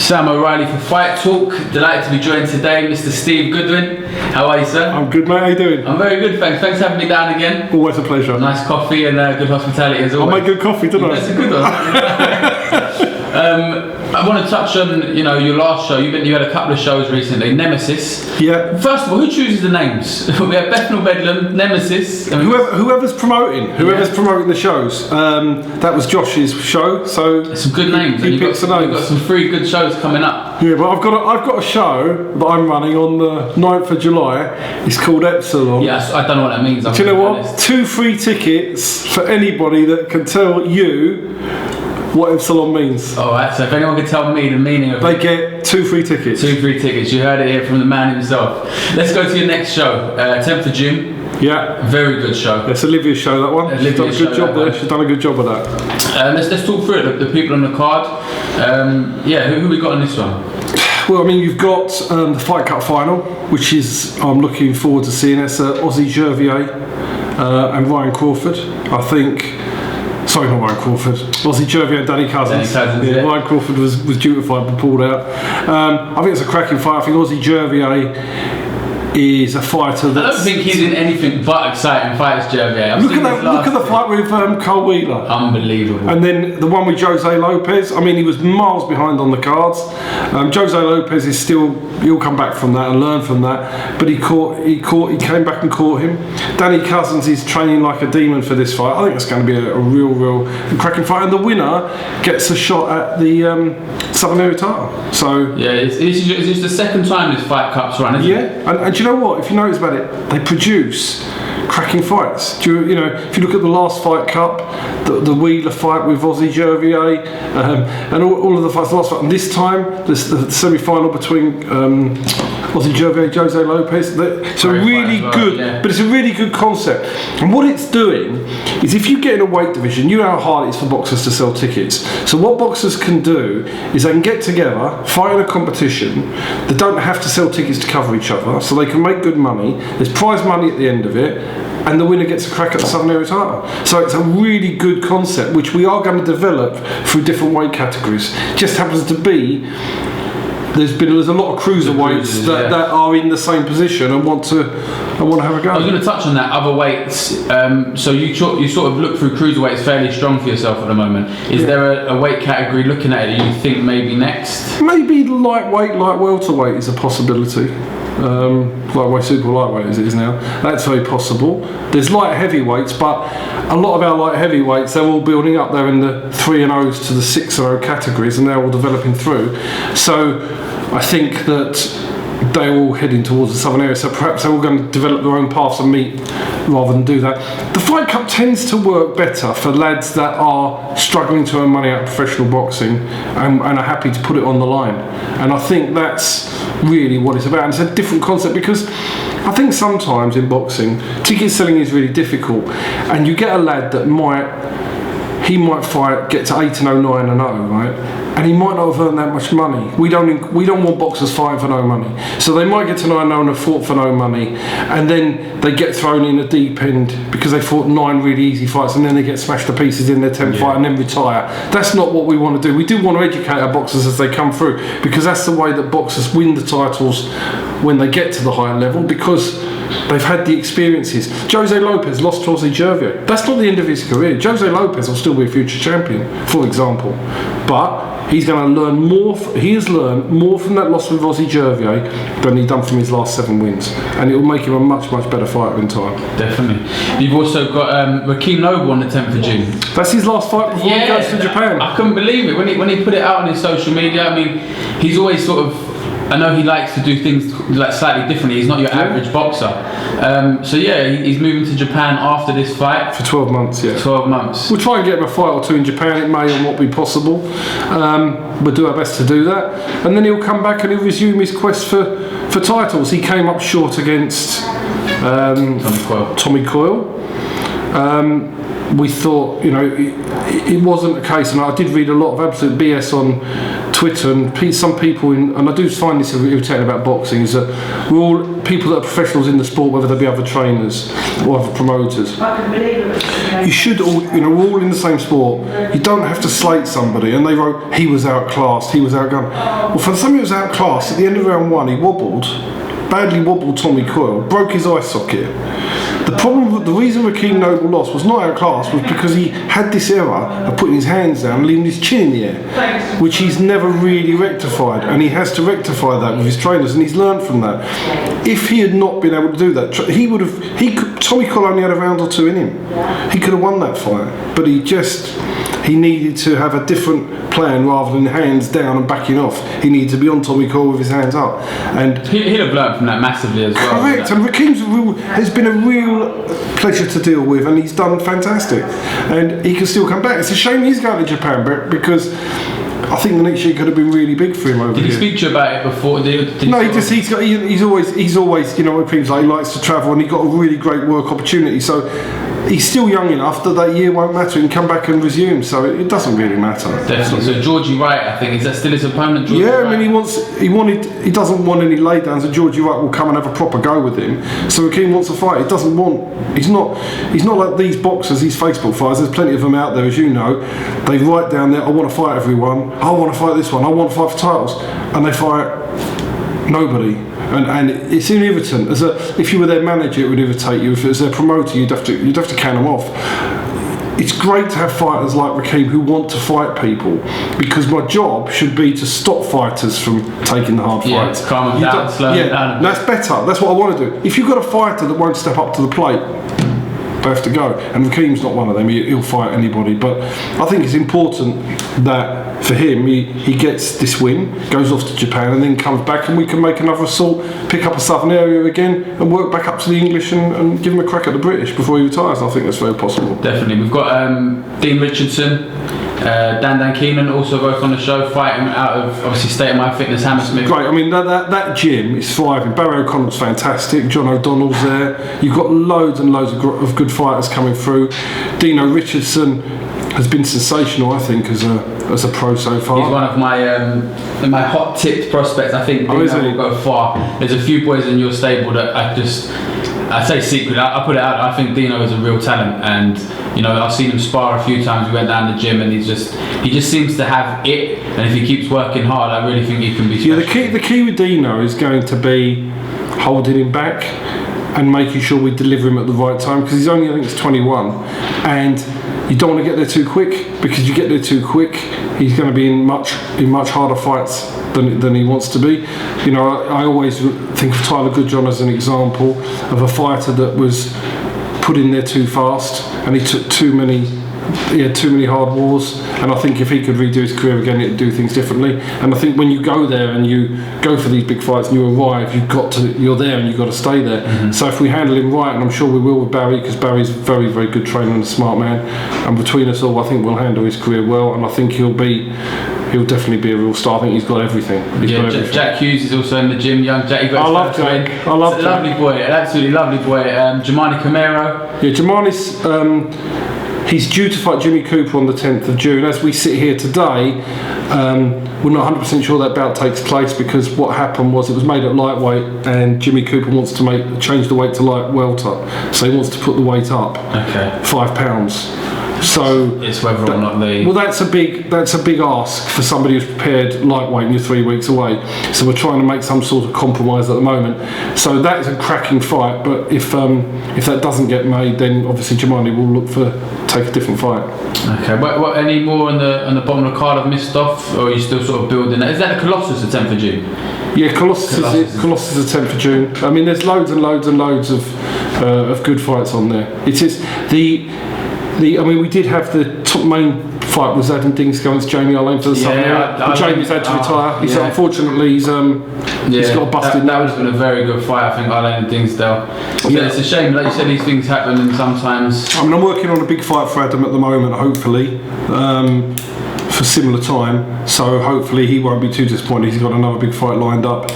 Sam O'Reilly for Fight Talk. Delighted to be joined today, Mr. Steve Goodwin. How are you, sir? I'm good, mate. How you doing? I'm very good, thanks. Thanks for having me down again. Always a pleasure. Nice coffee and good hospitality as always. I make good coffee, don't I? That's a good one. I want to touch on, your last show. You had a couple of shows recently. Nemesis. Yeah. First of all, who chooses the names? We have Bethnal Bedlam, Nemesis. Whoever's promoting the shows. That was Josh's show. So some good names. He picks the names. You've got some 3 good shows coming up. Yeah, but I've got a show that I'm running on the 9th of July. It's called Epsilon. Yes, I don't know what that means. Do you know what? 2 free tickets for anybody that can tell you what Epsilon means. Alright, so if anyone can tell me the meaning of it, they get 2 free tickets. 2 free tickets. You heard it here from the man himself. Let's go to your next show, 10th of June. Yeah. Very good show. It's Olivia's show, that one. She's done a good job there. She's done a good job of that. Let's talk through it, the people on the card. Who we got on this one? Well, I mean, you've got the Fight Cup final, which is, I'm looking forward to seeing. It's Ozzy Jervier and Ryan Crawford. I think. Sorry, not Ryan Crawford. Ozzy Jervier and Danny Cousins. Yeah. Ryan Crawford was due to fight but pulled out. I think it's a cracking fight. I think Ozzy Jervier is a fighter that. I don't think he's in anything but exciting fights, Jervier. Look at the fight with Cole Wheeler. Unbelievable. And then the one with Jose Lopez. I mean, he was miles behind on the cards. Jose Lopez is still. He'll come back from that and learn from that. But he came back and caught him. Danny Cousins is training like a demon for this fight. I think it's going to be a real cracking fight. And the winner gets a shot at the Southern Area title. So yeah, it's the second time this Fight Cup's run, isn't it? And do you know what? If you notice about it, they produce cracking fights. If you look at the last Fight Cup, the Wheeler fight with Ozzy Jervier, and all of the fights, the last fight, and this time the semi-final between Ozzy Jervier and Jose Lopez. It's a really good, but it's a really good concept. And what it's doing is, if you get in a weight division, you know how hard it is for boxers to sell tickets. So what boxers can do is they can get together, fight in a competition. They don't have to sell tickets to cover each other, so they can make good money. There's prize money at the end of it, and the winner gets a crack at the Southern Area title. So it's a really good concept, which we are going to develop through different weight categories. Just happens to be there's a lot of cruiserweights that are in the same position and want to have a go. I was going to touch on that, other weights. So you sort of look through cruiserweights fairly strong for yourself at the moment. Is there a weight category looking at it you think maybe next? Maybe lightweight, light welterweight is a possibility. Lightweight, super lightweight as it is now. That's very possible. There's light heavyweights, but a lot of our light heavyweights, they're all building up. They're in the 3-0s to the 6-0 categories, and they're all developing through. So I think that they're all heading towards the Southern Area. So perhaps they're all going to develop their own paths and meet rather than do that. The Fight Cup tends to work better for lads that are struggling to earn money out of professional boxing and are happy to put it on the line. And I think that's really what it's about. And it's a different concept, because I think sometimes in boxing, ticket selling is really difficult, and you get a lad that might fight, get to 8-0, 9-0, right? And he might not have earned that much money. We don't want boxers fighting for no money. So they might get to 9-0 and have fought for no money, and then they get thrown in a deep end because they fought 9 really easy fights, and then they get smashed to pieces in their 10th fight and then retire. That's not what we want to do. We do want to educate our boxers as they come through, because that's the way that boxers win the titles when they get to the higher level, because they've had the experiences. Jose Lopez lost to Ozzy Jervier. That's not the end of his career. Jose Lopez will still be a future champion, for example. But he's going to learn more. He has learned more from that loss with Ozzy Jervier than he's done from his last 7 wins. And it will make him a much better fighter in time. Definitely. You've also got Raheem Noble on the 10th of June. That's his last fight before he goes to Japan. I couldn't believe it. When he put it out on his social media, I mean, he's always sort of, I know he likes to do things like slightly differently. He's not your average boxer. He's moving to Japan after this fight. For 12 months, 12 months. We'll try and get him a fight or 2 in Japan. It may or not be possible. We'll do our best to do that. And then he'll come back and he'll resume his quest for titles. He came up short against Tommy Coyle. we thought, it wasn't a case, and I did read a lot of absolute BS on Twitter, and some people, and I do find this irritating about boxing, is that we're all people that are professionals in the sport, whether they be other trainers or other promoters. I can believe it. You should all, we're all in the same sport. You don't have to slate somebody, and they wrote, he was outclassed, he was outgunned. Well, for somebody who was outclassed, at the end of round 1, he badly wobbled Tommy Coyle, broke his eye socket. The reason Rakeem Noble lost was not outclassed, was because he had this error of putting his hands down and leaving his chin in the air, which he's never really rectified, and he has to rectify that with his trainers, and he's learned from that. If he had not been able to do that, Tommy Coyle only had a round or 2 in him. He could have won that fight, but he needed to have a different plan rather than hands down and backing off. He needed to be on Tommy Coyle with his hands up, and he'd have learned from that massively as well. Correct, and Rakeem's has been a real pleasure to deal with, and he's done fantastic, and he can still come back. It's a shame he's going to Japan, because I think the next year could have been really big for him over here. Did he speak to you about it before? No, he's always Rakeem's like, he likes to travel, and he got a really great work opportunity, so he's still young enough that year won't matter. He can come back and resume, so it doesn't really matter. Definitely. So Georgie Wright, I think, is that still his opponent? Georgie Wright? I mean, he doesn't want any laydowns, and Georgie Wright will come and have a proper go with him. So Rakeem wants to fight. He's not like these boxers, these Facebook fighters. There's plenty of them out there, as you know. They write down there, I want to fight everyone. I want to fight this one. I want to fight for titles, and they fight nobody. And it's irritant. If you were their manager, it would irritate you. If it was their promoter, you'd have to can them off. It's great to have fighters like Rakeem who want to fight people, because my job should be to stop fighters from taking the hard fights. Calm them down, slow them down. That's better. That's what I want to do. If you've got a fighter that won't step up to the plate, they have to go. And Rakeem's not one of them. He'll fight anybody. But I think it's important that for him, he gets this win, goes off to Japan, and then comes back, and we can make another assault, pick up a southern area again, and work back up to the English and give him a crack at the British before he retires. I think that's very possible. Definitely. We've got Dean Richardson, Dan Keenan also both on the show, fighting out of obviously State of My Fitness, Hammersmith. Great. I mean that gym is thriving. Barry O'Connell's fantastic. John O'Donnell's there. You've got loads and loads of good fighters coming through. Dino Richardson has been sensational, I think, as a pro so far. He's one of my hot tipped prospects. I think Dino will go far. There's a few boys in your stable that I say secret. I put it out. I think Dino is a real talent, and I've seen him spar a few times. We went down the gym, and he just seems to have it. And if he keeps working hard, I really think he can be special. Yeah, the key with Dino is going to be holding him back and making sure we deliver him at the right time, because he's only, I think, it's 21, and you don't want to get there too quick, because you get there too quick, he's going to be in much harder fights than he wants to be. I always think of Tyler Goodjohn as an example of a fighter that was put in there too fast, and he took too many hard wars, and I think if he could redo his career again, it'd do things differently. And I think when you go there and you go for these big fights and you arrive, you're there and you've got to stay there. Mm-hmm. So if we handle him right, and I'm sure we will with Barry, because Barry's a very, very good trainer and a smart man, and between us all, I think we'll handle his career well, and I think he'll definitely be a real star. I think he's got everything. Jack Hughes is also in the gym. Young Jack. I love Jack. Lovely boy, an absolutely lovely boy. Jamani Camaro. Yeah, Jamani's. He's due to fight Jimmy Cooper on the 10th of June. As we sit here today, we're not 100% sure that bout takes place, because what happened was it was made at lightweight, and Jimmy Cooper wants to change the weight to light welter, so he wants to put the weight up 5 pounds. So it's whether or not they. Well, that's a big ask for somebody who's prepared lightweight and you're 3 weeks away. So we're trying to make some sort of compromise at the moment. So that is a cracking fight. But if that doesn't get made, then obviously Jamani will look for take a different fight. Okay. What any more on the bottom of the card I've missed off, or are you still sort of building that? Is that the Colossus the 10th of June? Yeah, Colossus is the 10th of June. I mean, there's loads and loads and loads of good fights on there. It is we did have the top main fight was Adam Dings against Jamie Alleyne for the summer. Jamie's had to retire. Unfortunately, he's got busted That would have been a very good fight, I think, Alleyne and Dingsdale. Yeah, it's a shame, like you said, these things happen, and sometimes. I'm working on a big fight for Adam at the moment, hopefully. for similar time, so hopefully he won't be too disappointed. He's got another big fight lined up,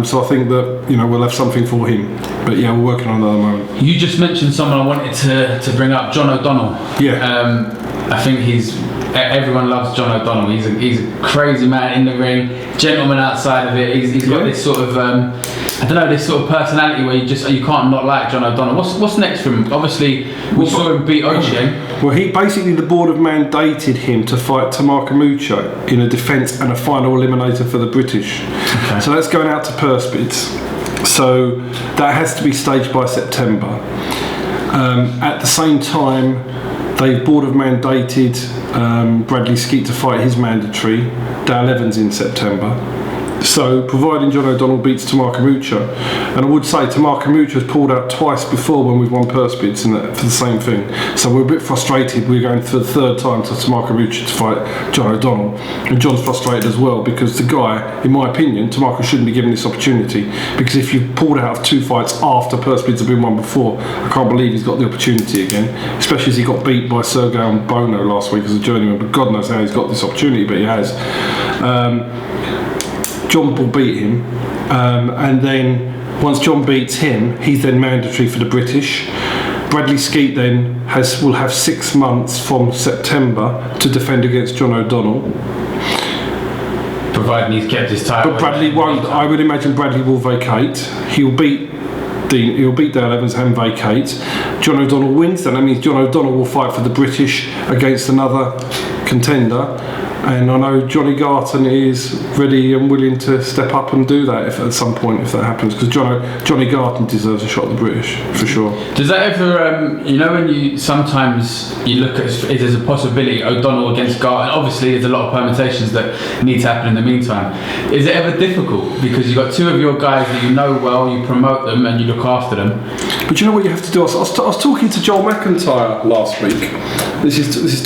so I think that we'll have something for him. But yeah, we're working on that at the moment. You just mentioned someone I wanted to bring up, John O'Donnell. Yeah. I think everyone loves John O'Donnell. He's a crazy man in the ring, gentleman outside of it. He's got this sort of this sort of personality where you can't not like John O'Donnell. What's next for him? Obviously, we saw him beat Ocean. Well, the board have mandated him to fight Tamar Kamucha in a defence and a final eliminator for the British. Okay. So that's going out to purse bids. So that has to be staged by September. At the same time, the board have mandated Bradley Skeet to fight his mandatory, Dale Evans, in September. So, providing John O'Donnell beats Tamar Kamucha, and I would say Tamar Kamucha has pulled out twice before when we've won purse bids for the same thing. So we're a bit frustrated. We're going for the third time to Tamar Kamucha to fight John O'Donnell, and John's frustrated as well because the guy, in my opinion, Tamar shouldn't be given this opportunity, because if you've pulled out of 2 fights after purse bids have been won before, I can't believe he's got the opportunity again. Especially as he got beat by Sergey and Bono last week as a journeyman. But God knows how he's got this opportunity, but he has. John will beat him, and then once John beats him, he's then mandatory for the British. Bradley Skeet then will have 6 months from September to defend against John O'Donnell. Providing he's kept his title. But Bradley won't. I would imagine Bradley will vacate. He'll beat Dale Evans and vacate. John O'Donnell wins, then that means John O'Donnell will fight for the British against another contender. And I know Johnny Garton is ready and willing to step up and do that at some point if that happens, because Johnny Garton deserves a shot at the British for sure. Does that ever, when you sometimes you look at it, there's a possibility O'Donnell against Garton. Obviously, there's a lot of permutations that need to happen in the meantime. Is it ever difficult because you've got 2 of your guys that you know well, you promote them and you look after them? But you know what you have to do? I was talking to Joel McIntyre last week. This is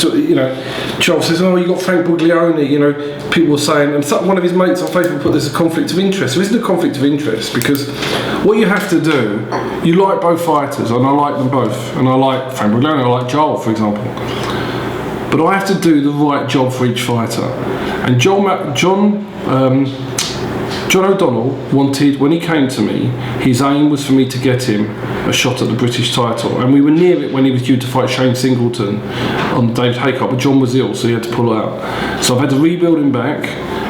Joel says, "Oh, you got Frank Buglioni." People were saying, and one of his mates on Facebook put there's a conflict of interest. There isn't a conflict of interest, because what you have to do, you like both fighters, and I like them both, and I like Frank Buglioni, I like Joel, for example. But I have to do the right job for each fighter. And John O'Donnell wanted, when he came to me, his aim was for me to get him a shot at the British title, and we were near it when he was due to fight Shane Singleton on the David Haycock, but John was ill, so he had to pull out. So I've had to rebuild him back,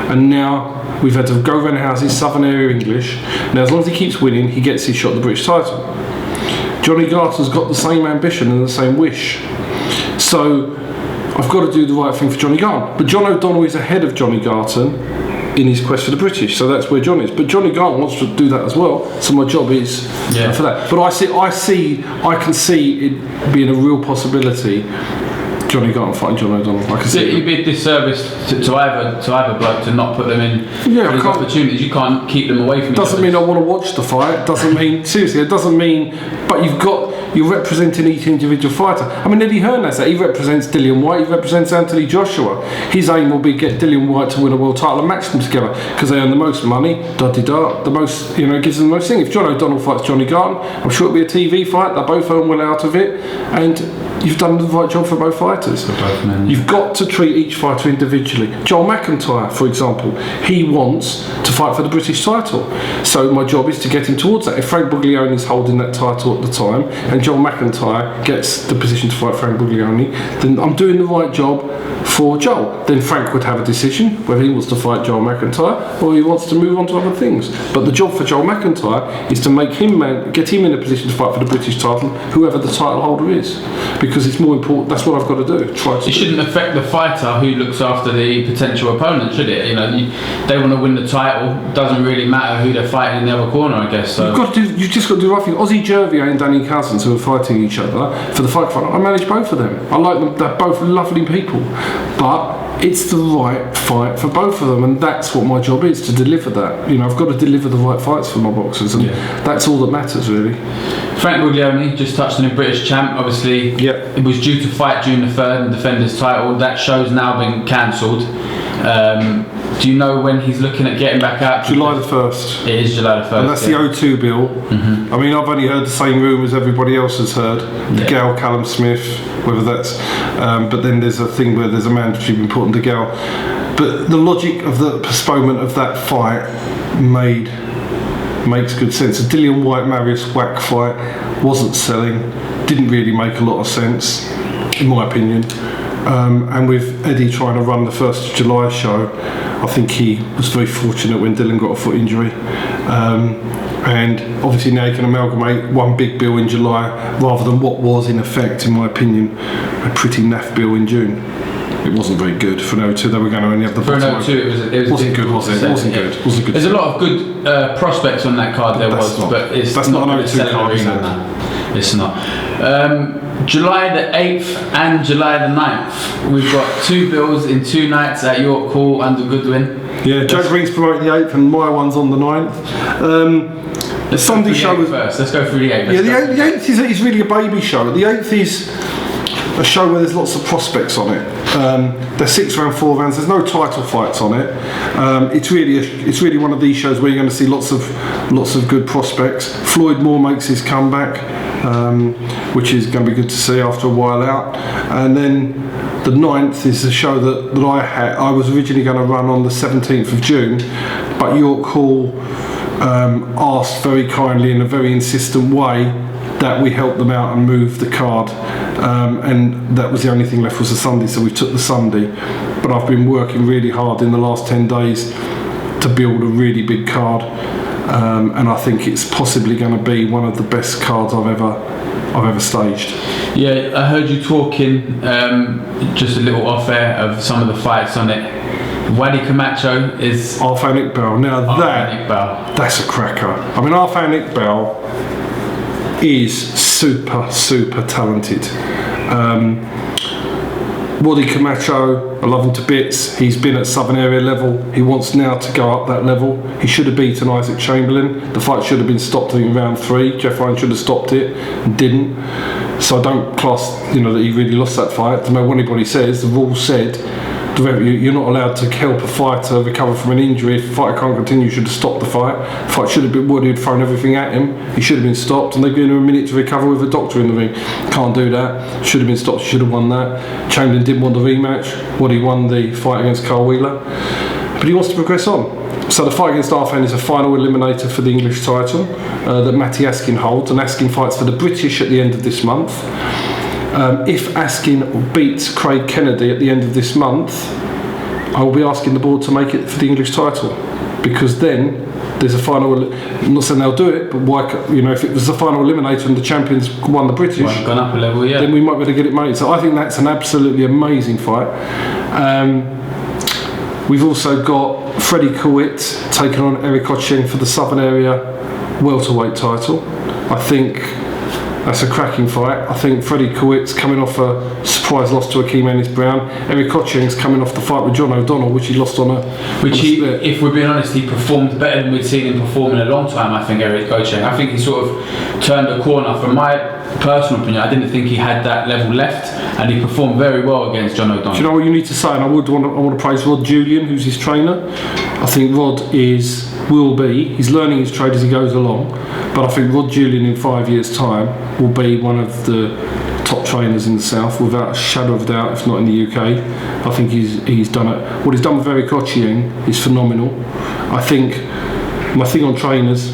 and now we've had to go around houses, Southern Area English. Now, as long as he keeps winning, he gets his shot at the British title. Johnny Garton's got the same ambition and the same wish. So I've got to do the right thing for Johnny Garton. But John O'Donnell is ahead of Johnny Garton in his quest for the British, so that's where John is. But Johnny Garton wants to do that as well, so my job is for that. But I can see it being a real possibility. Johnny Garton fighting John O'Donnell. I can see it'd be a disservice to either bloke to not put them in these opportunities. You can't keep them away from each other. Doesn't mean I want to watch the fight. Doesn't mean seriously. It doesn't mean. But you're representing each individual fighter. I mean, Eddie Hearn has that. He represents Dillian White. He represents Anthony Joshua. His aim will be get Dillian White to win a world title and match them together because they earn the most money. The most, gives them the most thing. If John O'Donnell fights Johnny Garton, I'm sure it'll be a TV fight. They both earn well out of it, and you've done the right job for both fighters. For both men. You've got to treat each fighter individually. Joel McIntyre, for example, he wants to fight for the British title. So my job is to get him towards that. If Frank Buglioni is holding that title at the time, and Joel McIntyre gets the position to fight Frank Buglioni, then I'm doing the right job for Joel. Then Frank would have a decision whether he wants to fight Joel McIntyre or he wants to move on to other things. But the job for Joel McIntyre is to make him get him in a position to fight for the British title, whoever the title holder is, because it's more important. That's what I've got to do. It shouldn't affect the fighter who looks after the potential opponent, should it? They want to win the title. Doesn't really matter who they're fighting in the other corner, I guess. So you've just got to do the right thing. Ozzy Jervier and Danny Cousins, who are fighting each other for the fight. I manage both of them. I like them. They're both lovely people, but it's the right fight for both of them, and that's what my job is, to deliver that. I've got to deliver the right fights for my boxers, and that's all that matters, really. Frank Buglioni just touched on a British champ. Obviously, it was due to fight June the 3rd and defend his title. That show's now been cancelled. Do you know when he's looking at getting back out? July the 1st. It is July the 1st. And that's the O2 bill. I mean, I've only heard the same rumours everybody else has heard. De Gale, Callum Smith, whether that's... but then there's a thing where there's a mandatory been put on De Gale. But the logic of the postponement of that fight makes good sense. The Dillian White-Marius Wack fight wasn't selling, didn't really make a lot of sense, in my opinion. And with Eddie trying to run the 1st of July show, I think he was very fortunate when Dylan got a foot injury. And obviously now you can amalgamate one big bill in July rather than what was in effect, in my opinion, a pretty naff bill in June. It wasn't very good for an O2. They were going to only have the for an O2. It wasn't good, was it? It wasn't good. It wasn't good. There's a lot of good prospects on that card. But that's not an O2 card, is it? It's not. July the 8th and July the 9th, we've got 2 bills in 2 nights at York Hall under Goodwin. Yeah, Joe Green's promoting the 8th and my one's on the 9th. The Sunday show was first. Let's go through the 8th. Yeah, the 8th is really a baby show. The 8th is a show where there's lots of prospects on it. There's 6 round, 4 rounds. There's no title fights on it. It's really one of these shows where you're going to see lots of good prospects. Floyd Moore makes his comeback, which is going to be good to see after a while out. And then the 9th is the show that I was originally going to run on the 17th of June, but York Hall asked very kindly in a very insistent way that we help them out and move the card, and that was the only thing left was the Sunday, so we took the Sunday. But I've been working really hard in the last 10 days to build a really big card, and I think it's possibly going to be one of the best cards I've ever staged. Yeah, I heard you talking just a little off air of some of the fights on it. Wadi Camacho is Arfan Iqbal. Now that's a cracker. I mean, Arfan Iqbal is super talented. Wadi Camacho, I love him to bits. He's been at Southern Area level. He wants now to go up that level. He should have beaten Isaac Chamberlain. The fight should have been stopped in round 3. Jeff Ryan should have stopped it and didn't. So I don't class, that he really lost that fight. No matter what anybody says, the rules said you're not allowed to help a fighter recover from an injury. If the fighter can't continue, you should have stopped the fight. The fight should have been Woody had thrown everything at him. He should have been stopped, and they've given him a minute to recover with a doctor in the ring. Can't do that. Should have been stopped. Should have won that. Chamberlain didn't want the rematch. Woody won the fight against Carl Wheeler, but he wants to progress on. So the fight against Arfan is a final eliminator for the English title that Matty Askin holds, and Askin fights for the British at the end of this month. If Askin beats Craig Kennedy at the end of this month, I will be asking the board to make it for the English title, because then there's a final. I'm not saying they'll do it, but why? If it was the final eliminator and the champions won the British, gone up a level, yeah, then we might be able to get it made. So I think that's an absolutely amazing fight. We've also got Freddie Kowit taking on Eric Ocheng for the Southern Area welterweight title. I think that's a cracking fight. I think Freddie Kowit's coming off a surprise loss to Akeem Ennis-Brown. Eric Ocheng's coming off the fight with John O'Donnell, which he lost on a... if we're being honest, he performed better than we'd seen him perform in a long time, I think, Eric Ocheng. I think he sort of turned a corner. From my personal opinion, I didn't think he had that level left, and he performed very well against John O'Donnell. Do you know what you need to say? And I want to praise Rod Julian, who's his trainer. I think Rod he's learning his trade as he goes along, but I think Rod Julian in 5 years' time will be one of the top trainers in the South, without a shadow of doubt, if not in the UK. I think he's done it. What he's done with Eric Ocheng is phenomenal. I think my thing on trainers,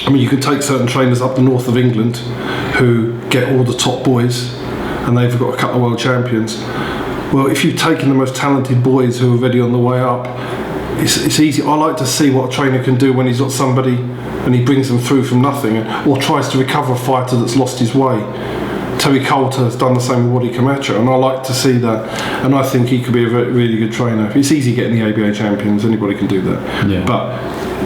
I mean, you can take certain trainers up the north of England who get all the top boys, and they've got a couple of world champions. Well, if you've taken the most talented boys who are already on the way up, it's easy. I like to see what a trainer can do when he's got somebody and he brings them through from nothing, or tries to recover a fighter that's lost his way. Terry Coulter has done the same with Wadi Camacho, and I like to see that, and I think he could be a really good trainer. It's easy getting the ABA champions, anybody can do that. Yeah. But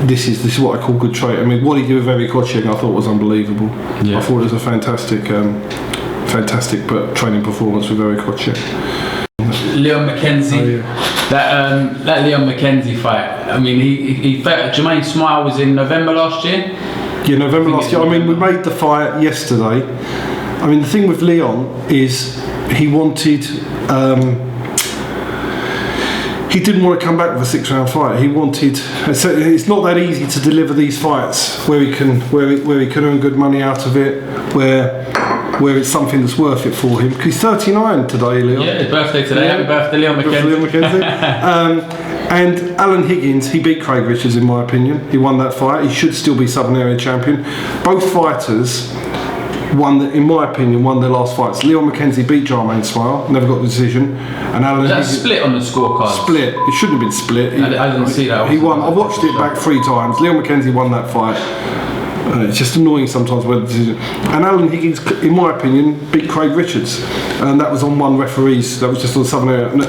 this is what I call good training. I mean, what he did with Eric Ocheng I thought was unbelievable. Yeah. I thought it was a fantastic training performance with Eric Ocheng. Leon McKenzie, that Leon McKenzie fight. I mean, he Jermaine Smile was in November last year. Yeah, November last year. I mean, we made the fight yesterday. I mean, the thing with Leon is he wanted he didn't want to come back with a 6-round fight. He wanted. So it's not that easy to deliver these fights where he can earn good money out of it, where it's something that's worth it for him. Because he's 39 today, Leon. Yeah, his birthday today. Happy birthday, Leon McKenzie. And Alan Higgins, he beat Craig Richards in my opinion. He won that fight. He should still be Southern Area champion. Both fighters in my opinion, won their last fights. Leon McKenzie beat Jermaine Smile, never got the decision. And Alan Was that Higgins, split on the scorecard? split. It shouldn't have been split. I didn't see that. He won. I watched it back 3 times. Leon McKenzie won that fight. It's just annoying sometimes where the decision. And Alan Higgins, in my opinion, beat Craig Richards, and that was on 1 referees. That was just on the Southern Area. And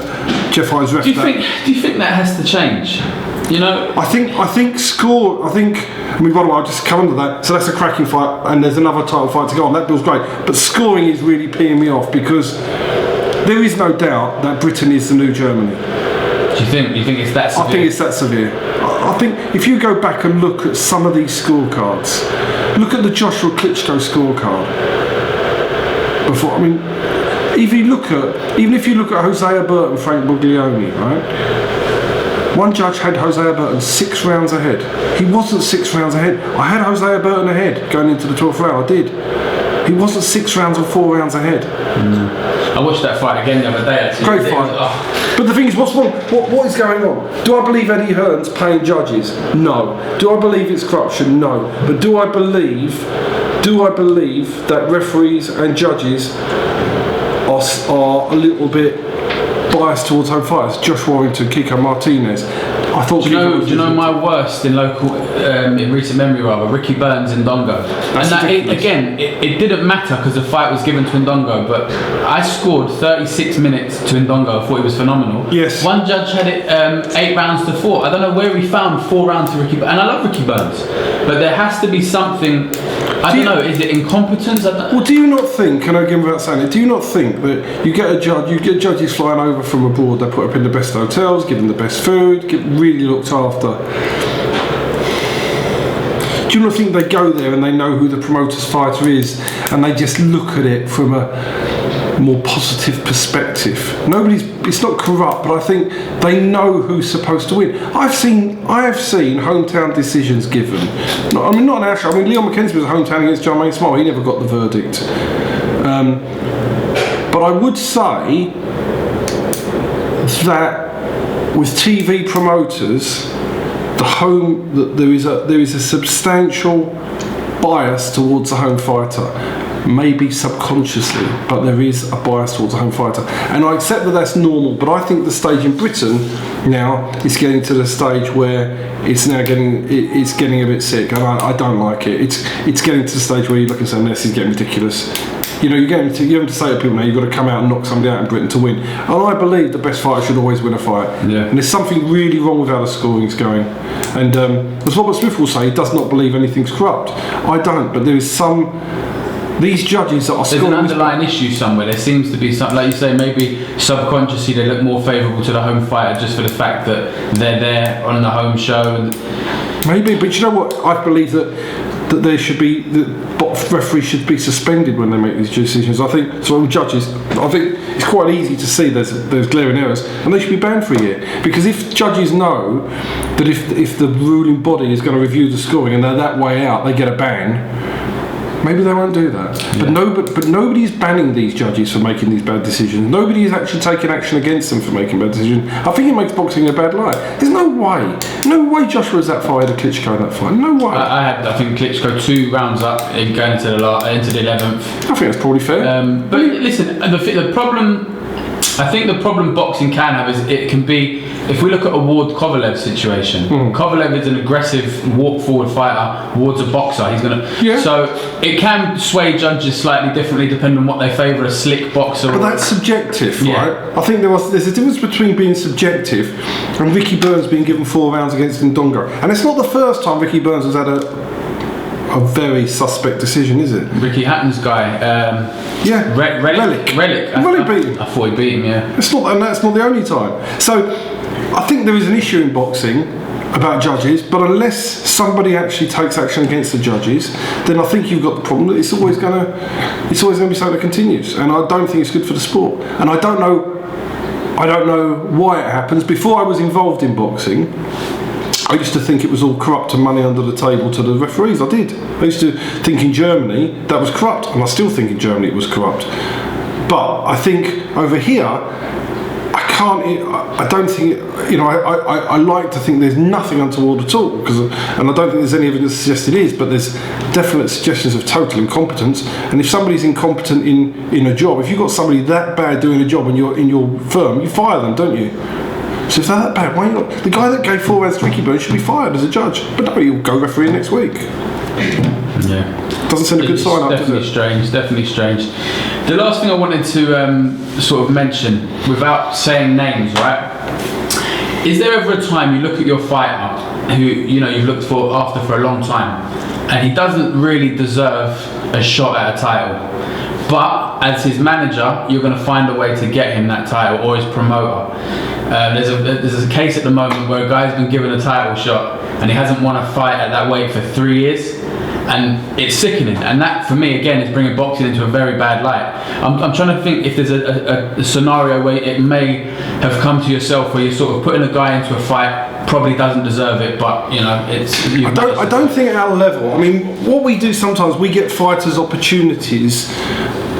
Jeff Hines ref. Do you think that has to change? You know, I think. I mean, by the way, I'll just come under that. So that's a cracking fight, and there's another title fight to go on. That bill's great, but scoring is really peeing me off because there is no doubt that Britain is the new Germany. Do you think? You think it's that severe? I think it's that severe. I think if you go back and look at some of these scorecards, look at the Joshua Klitschko scorecard. Even if you look at Hosea Burton, Frank Buglioni, right? One judge had Hosea Burton 6 rounds ahead. He wasn't 6 rounds ahead. I had Hosea Burton ahead going into the 12th round. I did. He wasn't 6 rounds or 4 rounds ahead. I watched that fight again the other day. Actually. Great fight. But the thing is, what's wrong? What is going on? Do I believe Eddie Hearn's paying judges? No. Do I believe it's corruption? No. But do I believe that referees and judges are a little bit biased towards home fighters? Josh Warrington, Kiko Martinez. I thought. Do you know my worst in local, in recent memory rather, Ricky Burns in Ndongo. It didn't matter because the fight was given to Ndongo, but I scored 36 minutes to Ndongo. I thought he was phenomenal. Yes. One judge had it 8 rounds to 4. I don't know where he found 4 rounds to Ricky Burns, and I love Ricky Burns, but there has to be something. I don't know. Is it incompetence? Well, do you not think? And again, without saying it, do you not think that you get judges flying over from abroad? They put up in the best hotels, give them the best food, get really looked after. Do you not think they go there and they know who the promoter's fighter is, and they just look at it from a more positive perspective? It's not corrupt, but I think they know who's supposed to win. I have seen hometown decisions given. Not in our show. Leon McKenzie was a hometown against Jermaine Smile. He never got the verdict. But I would say that with TV promoters, there is a substantial bias towards the home fighter. Maybe subconsciously, but there is a bias towards a home fighter, and I accept that that's normal. But I think the stage in Britain now is getting to the stage where it's getting a bit sick, and I don't like it. It's getting to the stage where you look and say, "This is getting ridiculous." You know, you have to say to people now, you've got to come out and knock somebody out in Britain to win. And I believe the best fighter should always win a fight. Yeah. And there's something really wrong with how the scoring's going. And as Robert Smith will say, he does not believe anything's corrupt. I don't, but there is these judges that are scoring. There's an underlying issue somewhere. There seems to be something, like you say, maybe subconsciously they look more favourable to the home fighter just for the fact that they're there on the home show. Maybe, but you know what? I believe that there should be referees should be suspended when they make these decisions. I think judges. I think it's quite easy to see there's glaring errors, and they should be banned for a year. Because if judges know that if the ruling body is going to review the scoring and they're that way out, they get a ban. Maybe they won't do that. Yeah. But nobody's banning these judges for making these bad decisions. Nobody is actually taking action against them for making bad decisions. I think it makes boxing a bad light. There's no way Joshua's that far ahead of Klitschko in that fight. No way. I think Klitschko 2 rounds up in going into the 11th. I think that's probably fair. But listen, the problem. I think the problem boxing can have is it can be, if we look at a Ward Kovalev situation, Kovalev is an aggressive walk forward fighter, Ward's a boxer, so it can sway judges slightly differently depending on what they favour, a slick boxer. But that's subjective, right? I think there's a difference between being subjective and Ricky Burns being given 4 rounds against Ndongo. And it's not the first time Ricky Burns has had a very suspect decision, is it? Ricky Hatton's guy. Relic. Relic beat him. I thought he beat him, yeah. That's not the only time. So I think there is an issue in boxing about judges, but unless somebody actually takes action against the judges, then I think you've got the problem that it's always going to be something that continues. And I don't think it's good for the sport. And I don't know I don't know why it happens. Before I was involved in boxing, I used to think it was all corrupt and money under the table to the referees. I did. I used to think in Germany that was corrupt, and I still think in Germany it was corrupt. But I think over here, I don't think, I like to think there's nothing untoward at all, and I don't think there's any evidence to suggest it is, but there's definite suggestions of total incompetence. And if somebody's incompetent in a job, if you've got somebody that bad doing a job in your firm, you fire them, don't you? So if they're that bad, why not? The guy that gave 4 rounds to Ricky Burns should be fired as a judge. But no, he'll go referee next week. Yeah. Doesn't send a good sign up, does it? Definitely strange. The last thing I wanted to sort of mention, without saying names, right? Is there ever a time you look at your fighter who you've looked for after for a long time, and he doesn't really deserve a shot at a title, but as his manager, you're going to find a way to get him that title, or his promoter? There's a case at the moment where a guy's been given a title shot and he hasn't won a fight at that weight for 3 years, and it's sickening. And that, for me, again, is bringing boxing into a very bad light. I'm trying to think if there's a scenario where it may have come to yourself where you're sort of putting a guy into a fight, probably doesn't deserve it, but it's. I don't think at our level. I mean, what we do sometimes, we get fighters opportunities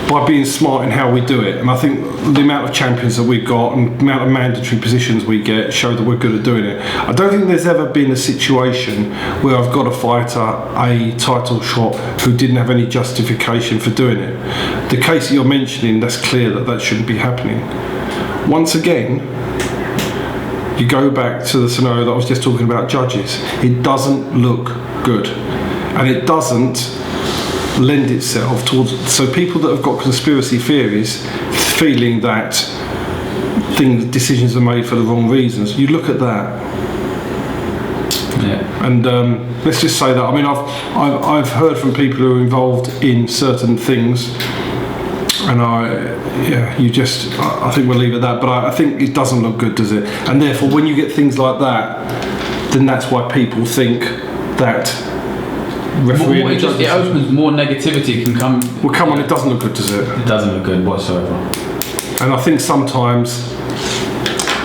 by being smart in how we do it, and I think the amount of champions that we've got and the amount of mandatory positions we get show that we're good at doing it. I don't think there's ever been a situation where I've got a fighter a title shot who didn't have any justification for doing it. The case that you're mentioning, that's clear that shouldn't be happening. Once again, you go back to the scenario that I was just talking about, judges. It doesn't look good, and it doesn't lend itself towards, so people that have got conspiracy theories feeling that decisions are made for the wrong reasons, you look at that. Yeah. And let's just say that, I mean, I've heard from people who are involved in certain things, and I think we'll leave it at that, but I think it doesn't look good, does it? And therefore, when you get things like that, then that's why people think that it opens more negativity can come. Well, come on, it doesn't look good, does it? It doesn't look good whatsoever. And I think sometimes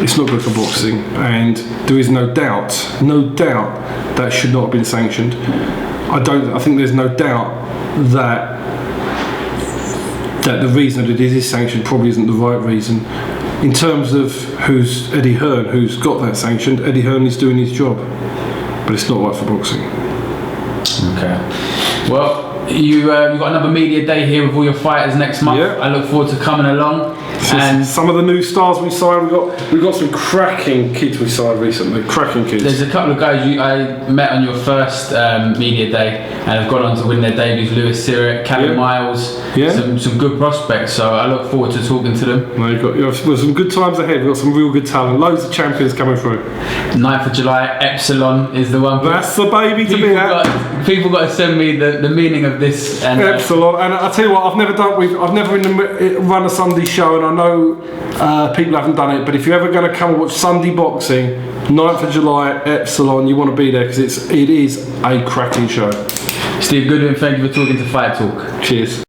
it's not good for boxing, and there is no doubt that should not have been sanctioned. I think there's no doubt that the reason that it is sanctioned probably isn't the right reason. In terms of who's Eddie Hearn, who's got that sanctioned, Eddie Hearn is doing his job, but it's not right for boxing. Okay. Well, you've got another media day here with all your fighters next month. Yeah. I look forward to coming along. And some of the new stars we signed, we've got some cracking kids we signed recently. Cracking kids. There's a couple of guys I met on your first media day and have gone on to win their debuts. Lewis Sirrett, Callum Miles. Yeah. Some good prospects. So I look forward to talking to them. No, you've got some good times ahead. We've got some real good talent. Loads of champions coming through. 9th of July, Epsilon is the one. That's the baby to be at. People got to send me the meaning of this. And, Epsilon, and I tell you what, I've never run a Sunday show, and I know people haven't done it. But if you're ever going to come and watch Sunday boxing, 9th of July, Epsilon, you want to be there because it is a cracking show. Steve Goodwin, thank you for talking to Fight Talk. Cheers.